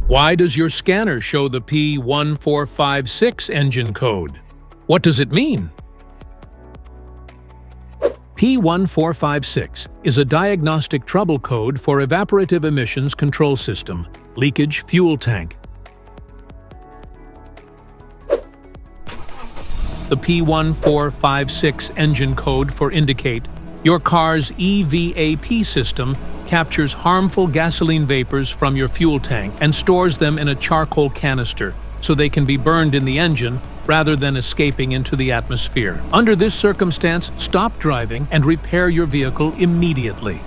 Why does your scanner show the P1456 engine code? What does it mean? P1456 is a diagnostic trouble code for Evaporative Emissions Control System, Leakage fuel tank. The P1456 engine code for indicate your car's EVAP system captures harmful gasoline vapors from your fuel tank and stores them in a charcoal canister so they can be burned in the engine rather than escaping into the atmosphere. Under this circumstance, stop driving and repair your vehicle immediately.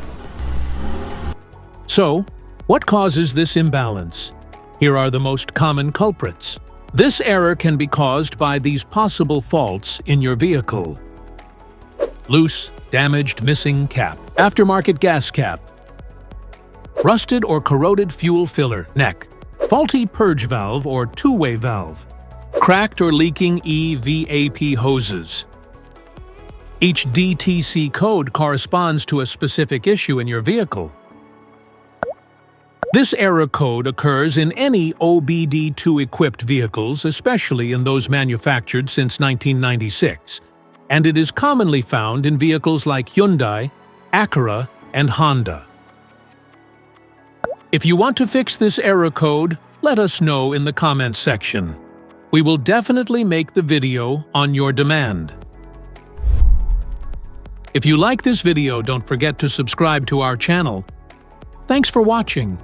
So, what causes this imbalance? Here are the most common culprits. This error can be caused by these possible faults in your vehicle: loose, damaged, missing cap, aftermarket gas cap, rusted or corroded fuel filler neck, faulty purge valve or two-way valve, cracked or leaking EVAP hoses. Each DTC code corresponds to a specific issue in your vehicle. This error code occurs in any OBD2-equipped vehicles, especially in those manufactured since 1996, and it is commonly found in vehicles like Hyundai, Acura, and Honda. If you want to fix this error code, let us know in the comments section. We will definitely make the video on your demand. If you like this video, don't forget to subscribe to our channel. Thanks for watching.